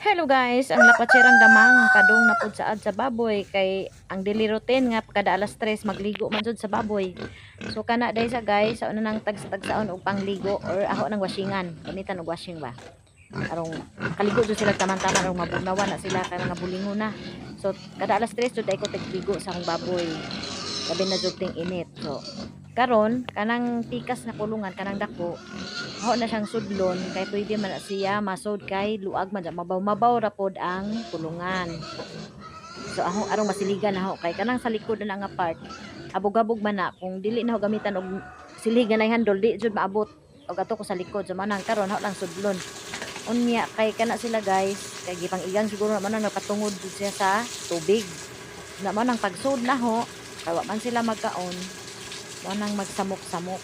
Hello guys, ang lapatserang damang kadong napud saad sa baboy kay ang daily routine nga kada alas 3 magligo man jud sa baboy. So kana dai sa guys, sa una nang tagsa-tagsaon og pangligo or ako nang washingan, gamitan og washing ba. Arong makaligo jud sila taman-taman arong mabugnawan na sila kay mga bulingon na. So kada alas 3 jud ay ko tagligo sa akong baboy. Labi na jud ting init. So karon kanang tikas na kulungan kanang dako ho na siyang sudlon kay pwede man na siya masud kay luag man dyan. Mabaw-mabaw ra pod ang kulungan. So ako arong masiligan na ho kay kanang sa likod na nga part abog-abog man na kung dili na ho gamitan og siligan ay handle di jud maabot og ato ko sa likod so manang karon ho lang sudlon. Unya kay kana sila guys kay gipang igang siguro man nang napatungod jud siya sa tubig. Na man ang pagsud na ho kay wa man sila magkaon mo nang magsamok-samok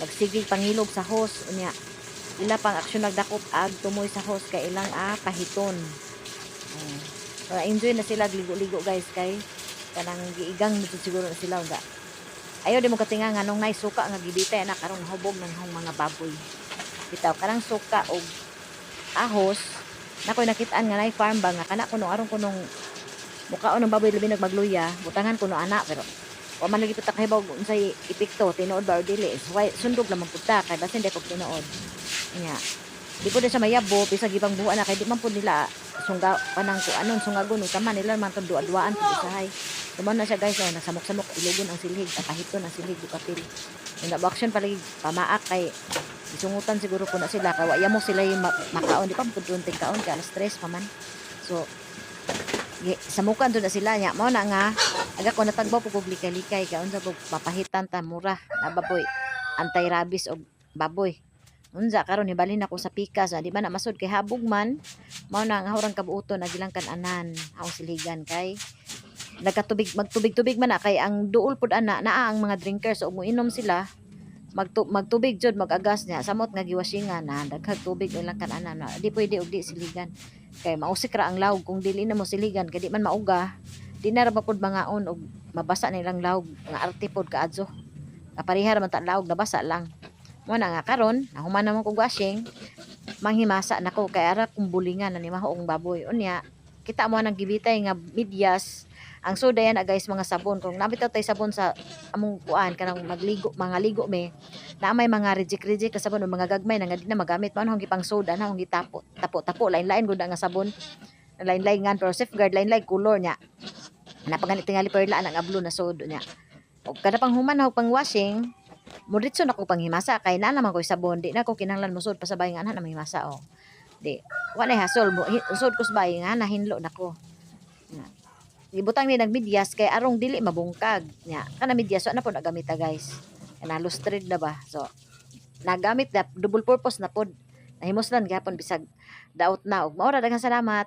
magsigig pangilog sa hose unya ila pang aksyon nagdakop ag tumoy sa hose kay ilang pahiton. Enjoy na sila ligo-ligo guys kay kanang giigang nito siguro na sila nga ayaw di mo katinga nga nung naisuka nga gibitay na karong hubog ng mga baboy bitaw kanang suka og ahos nakoy nakitaan nga nay farm ba nga kana kuno aron kunong mukaon ng baboy labi nagmagluya butangan kuno ana pero wa man lagi puta kahibaw unsay epekto tinuod ba or dili why sundog naman puta kay basin di ko tinuod nya di po sa mayabo bisag ibang buwan na kay di man pud nila sungga panang ko anon sungagon utaman nila man tud duad-duaan pud usahay tuman na siya guys na nasamok-samok ilugon ang silhig kapahiton ang silhig kapil nga action palagi pamaak kay isungutan siguro ko na sila kay wa mo sila yung makaon di pa pud unting kaon kay alas 3 pa man so samukan to na sila nya mao na nga aga ko natagbaw pug likay-likay kay unsa pug mapahitan ta mura na baboy anti-rabies og baboy unsa karon nibalhin ako sa pikas di man na masud kay habog man mao na nga hurang kabuoton nagilang kan-anan haong siligan kay nagkatubig magtubig-tubig man na kay ang duol pud ana naa ang mga drinkers og moinom sila magtubig jud magagas niya samot nga giwashingan na daghag tubig ilang kan-anan di pwede og di siligan kay mausik ra ang lawg kung dili na mo siligan kay di man mauga di na ra ba pud mangaon og mabasa na ilang lawg nga arte pod kaadso kapareha ra man ta lawg nabasa lang mo na nga karon nahuman naman kog washing manghimasa nako kay ara kung bulingan na ni mahoong baboy unya kita mo nang gibitay nga medyas ang soda yan guys mga sabon kung nabitaw tay sabon sa among kuan kanang magligo mga ligo me na may mga reject ka sabon o mga gagmay na nga di na magamit mao hong gipang soda na hong gitapo tapo lain-lain gud nga sabon lain-lain ngan pero safeguard lain-lain color nya napaganit tingali perla ang ablo na sodo nya og kada pang human og pang washing muritso na ko panghimasa kay na naman ko sabon di na ko kinahanglan musod pasabay nga na mahimasa di wala hasol mo usod ko sabay nga nahinlo nako ibutang ni nagmedyas kay arong dili mabungkag nya kana medyas na po nagamita guys kana lustred na ba so nagamit na double purpose na pod nahimos lang gihapon bisag daot na og maura daghang salamat.